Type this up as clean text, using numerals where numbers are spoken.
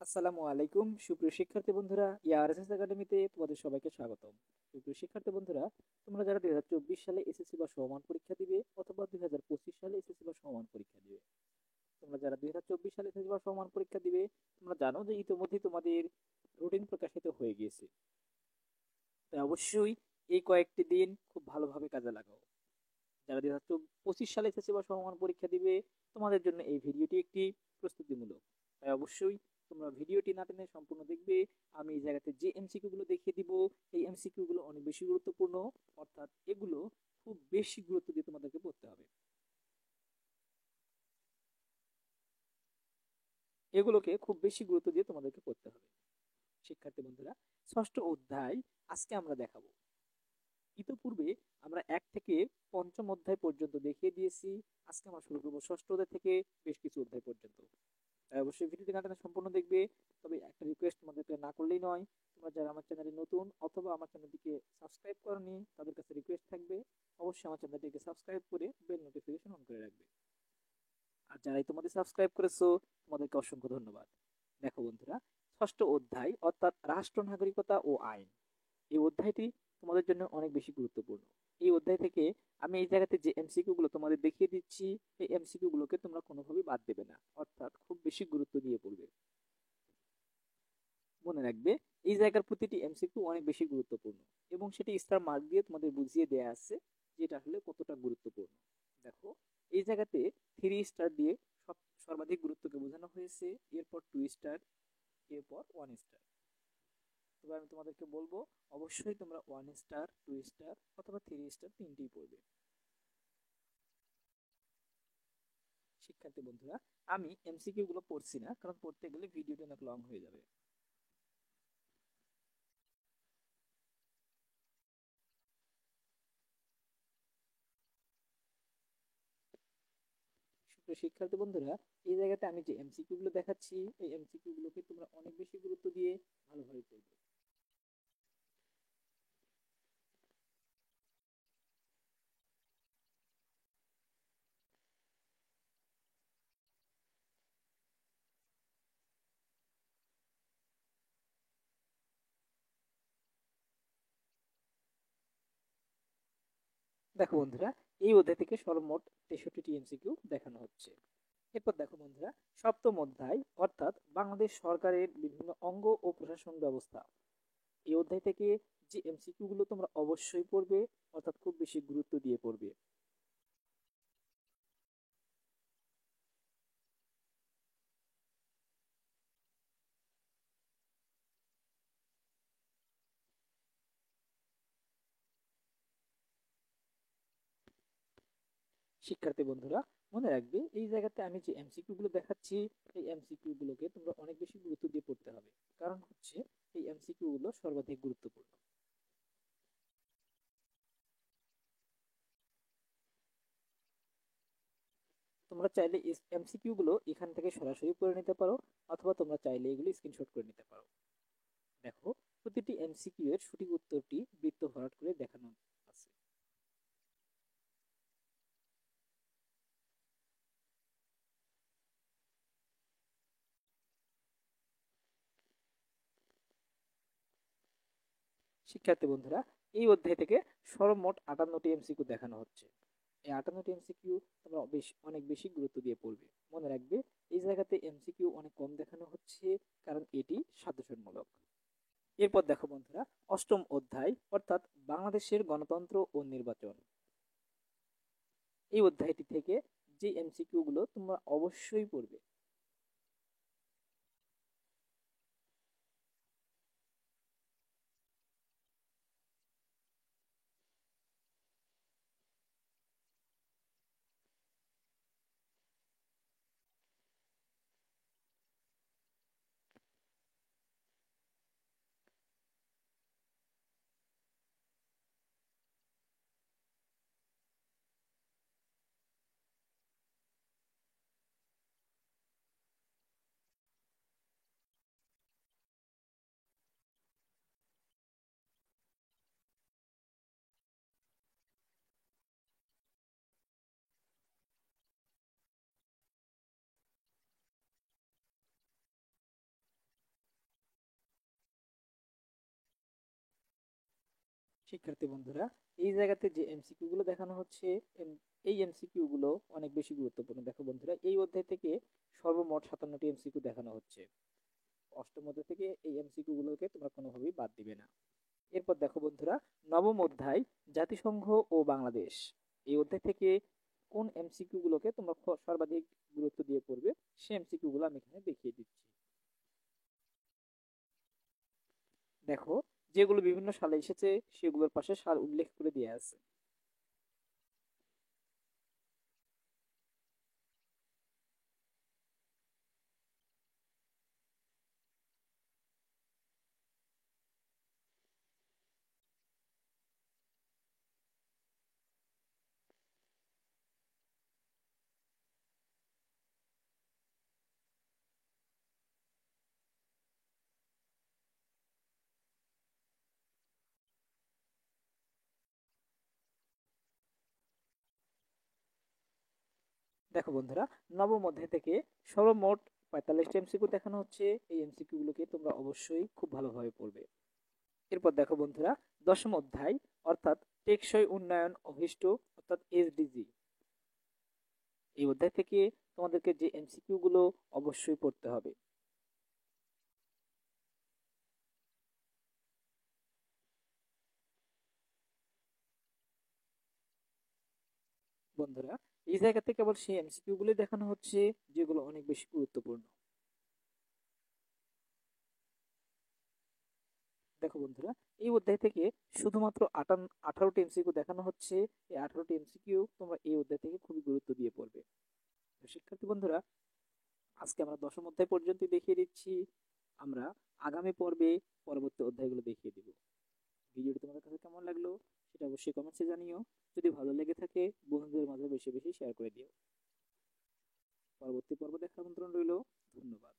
আসসালামু আলাইকুম সুপ্রিয় শিক্ষার্থী বন্ধুরা, ইয়ারএসএস একাডেমিতে তোমাদের সবাইকে স্বাগতম। সুপ্রিয় শিক্ষার্থী বন্ধুরা, তোমরা যারা 2024 সালে এসএসসি বা সমমান পরীক্ষা দিবে অথবা 2025 সালে এসএসসি বা সমমান পরীক্ষা দিবে, তোমরা যারা 2024 সালে এসএসসি বা সমমান পরীক্ষা দিবে, তোমরা জানো যে ইতিমধ্যেই তোমাদের রুটিন প্রকাশিত হয়ে গিয়েছে। তাই অবশ্যই এই কয়েকটি দিন খুব ভালোভাবে কাজে লাগাও। যারা 2025 সালে এসএসসি বা সমমান পরীক্ষা দিবে, তোমাদের জন্য এই ভিডিওটি একটি প্রস্তুতিমূলক। তাই অবশ্যই তোমরা ভিডিওটি না টেনে সম্পূর্ণ দেখবে। আমি এই জায়গাতে যে এমসিকিউ গুলো দেখিয়ে দিব, এই এমসিকিউ গুলো অনেক বেশি গুরুত্বপূর্ণ। অর্থাৎ এগুলো খুব বেশি গুরুত্ব দিয়ে তোমাদেরকে পড়তে হবে। এগুলোকে খুব বেশি গুরুত্ব দিয়ে তোমাদেরকে পড়তে হবে। শিক্ষার্থী বন্ধুরা, ষষ্ঠ অধ্যায় আজকে আমরা দেখাবো। ইতোপূর্বে আমরা 1 থেকে 5ম অধ্যায় পর্যন্ত দেখিয়ে দিয়েছি। আজকে আমরা শুরু করবো ষষ্ঠ অধ্যায় থেকে বেশ কিছু অধ্যায় পর্যন্ত। তাই অবশ্যই ভিডিওটি না টেনে সম্পূর্ণ দেখবে। তবে একটা রিকোয়েস্ট তোমাদেরকে না করলেই নয়, তোমরা যারা আমার চ্যানেলে নতুন অথবা আমার চ্যানেলটিকে সাবস্ক্রাইব করনি, তাদের কাছে রিকোয়েস্ট থাকবে অবশ্যই আমার চ্যানেলটিকে সাবস্ক্রাইব করে বেল নোটিফিকেশন অন করে রাখবে। আর যারাই তোমাদের সাবস্ক্রাইব করেছো, তোমাদেরকে অসংখ্য ধন্যবাদ। দেখো বন্ধুরা, ষষ্ঠ অধ্যায় অর্থাৎ রাষ্ট্র নাগরিকতা ও আইন, এই অধ্যায়টি তোমাদের জন্য অনেক বেশি গুরুত্বপূর্ণ। এই অধ্যায় থেকে আমি এই জায়গাতে যে এমসিকিউ গুলো তোমাদের দেখিয়ে দিচ্ছি, এই এমসিকিউ গুলোকে তোমরা কোনোভাবেই বাদ দেবে না, অর্থাৎ খুব বেশি গুরুত্ব দিয়ে পড়বে। মনে রাখবে, এই জায়গার প্রতিটি এমসিকিউ অনেক বেশি গুরুত্বপূর্ণ এবং সেটি স্টার মার্ক দিয়ে তোমাদের বুঝিয়ে দেয়া আছে যে এটা আসলে কতটা গুরুত্বপূর্ণ। দেখো, এই জায়গাতে 3 স্টার দিয়ে সর্বাধিক গুরুত্বকে বোঝানো হয়েছে, এরপর 2 স্টার, এরপর 1 স্টার। তবে আমি তোমাদেরকে বলবো অবশ্যই তোমরা 1 স্টার, 2 স্টার অথবা 3 স্টার তিনটেই পড়বে। শিক্ষার্থী বন্ধুরা, আমি এমসিকিউ গুলো পড়ছি না, কারণ পড়তে গেলে ভিডিওটা অনেক লং হয়ে যাবে। সুপ্রিয় শিক্ষার্থী বন্ধুরা, এই জায়গাতে আমি যে এমসিকিউ গুলো দেখাচ্ছি, এই এমসিকিউ গুলোকে তোমরা অনেক বেশি গুরুত্ব দিয়ে ভালোভাবে পড়বে। দেখো বন্ধুরা, এই অধ্যায় থেকে সর্বমোট 63টি এমসিকিউ দেখানো হচ্ছে। এরপর দেখো বন্ধুরা, সপ্তম অধ্যায় অর্থাৎ বাংলাদেশ সরকারের বিভিন্ন অঙ্গ ও প্রশাসন ব্যবস্থা, এই অধ্যায় থেকে যে এমসিকিউ গুলো তোমরা অবশ্যই পড়বে, অর্থাৎ খুব বেশি গুরুত্ব দিয়ে পড়বে। শিক্ষার্থী বন্ধুরা, মনে রাখবে, এই জায়গাতে আমি যে এমসিকিউ গুলো দেখাচ্ছি, এই এমসিকিউ গুলোকে তোমরা অনেক বেশি গুরুত্ব দিয়ে পড়তে হবে। কারণ হচ্ছে এই এমসিকিউ গুলো সর্বাধিক গুরুত্বপূর্ণ। তোমরা চাইলে এমসিকিউ গুলো এখান থেকে সরাসরি করে নিতে পারো, অথবা তোমরা চাইলে এগুলো স্ক্রিনশট করে নিতে পারো। দেখো, প্রতিটি এমসিকিউ এর সঠিক উত্তরটি বৃত্ত ভরাট করে দেখানো আছে। শিক্ষার্থী বন্ধুরা, এই অধ্যায় থেকে সর্বমোট 58টি এমসিকিউ দেখানো হচ্ছে। এই 58টি এমসিকিউ তোমরা অনেক বেশি গুরুত্ব দিয়ে পড়বে। মনে রাখবে, এই জায়গাতে এমসিকিউ অনেক কম দেখানো হচ্ছে, কারণ এটি সাজেশনমূলক। এরপর দেখো বন্ধুরা, অষ্টম অধ্যায় অর্থাৎ বাংলাদেশের গণতন্ত্র ও নির্বাচন, এই অধ্যায়টি থেকে যে এমসিকিউ গুলো তোমরা অবশ্যই পড়বে। শিক্ষার্থী বন্ধুরা, এই জায়গাতে যে এমসিকিউ গুলো দেখানো হচ্ছে, এই এমসিকিউ গুলো অনেক বেশি গুরুত্বপূর্ণ। দেখো বন্ধুরা, এই অধ্যায় থেকে সর্বমোট 57টি এমসিকিউ দেখানো হচ্ছে। অষ্টম অধ্যায় থেকে এই এমসিকিউ গুলোকে তোমরা কোনোভাবেই বাদ দিবে না। এরপর দেখো বন্ধুরা, নবম অধ্যায় জাতিসংঘ ও বাংলাদেশ, এই অধ্যায় থেকে কোন এমসিকিউ গুলোকে তোমরা সর্বাধিক গুরুত্ব দিয়ে পড়বে, সেই এমসিকিউ গুলো আমি এখানে দেখিয়ে দিচ্ছি। দেখো, যেগুলো বিভিন্ন সালে এসেছে সেগুলোর পাশে সাল উল্লেখ করে দেওয়া আছে। দেখো বন্ধুরা, নবম অধ্যায় থেকে সর্বমোট 45টি এমসিকিউ দেখানো হচ্ছে। এই এমসিকিউ গুলোকে তোমরা অবশ্যই খুব ভালোভাবে পড়বে। এরপর দেখো বন্ধুরা, দশম অধ্যায় অর্থাৎ টেকসই উন্নয়ন অভিষ্ট অর্থাৎ এসডিজি, এই অধ্যায় থেকে তোমাদেরকে যে এমসিকিউ গুলো অবশ্যই পড়তে হবে। বন্ধুরা, এই জায়গাতে কেবল সেই এমসিকিউ গুলো দেখানো হচ্ছে যেগুলো অনেক বেশি গুরুত্বপূর্ণ। দেখো বন্ধুরা, এই অধ্যায় থেকে শুধুমাত্র 18টি এমসিকিউ দেখানো হচ্ছে। এই 18টি এমসিকিউ তোমরা এই অধ্যায় থেকে খুবই গুরুত্ব দিয়ে পড়বে। তো শিক্ষার্থী বন্ধুরা, আজকে আমরা দশম অধ্যায় পর্যন্ত দেখিয়ে দিচ্ছি। আমরা আগামী পর্বে পরবর্তী অধ্যায়গুলো দেখিয়ে দিব। ভিডিওটি তোমাদের কাছে কেমন লাগলো সেটা অবশ্যই কমেন্টসে জানিও। যদি ভালো লেগে থাকে বন্ধুদের মাঝে বেশি বেশি শেয়ার করে দিও। পরবর্তী পর্ব দেখার আমন্ত্রণ রইল। ধন্যবাদ।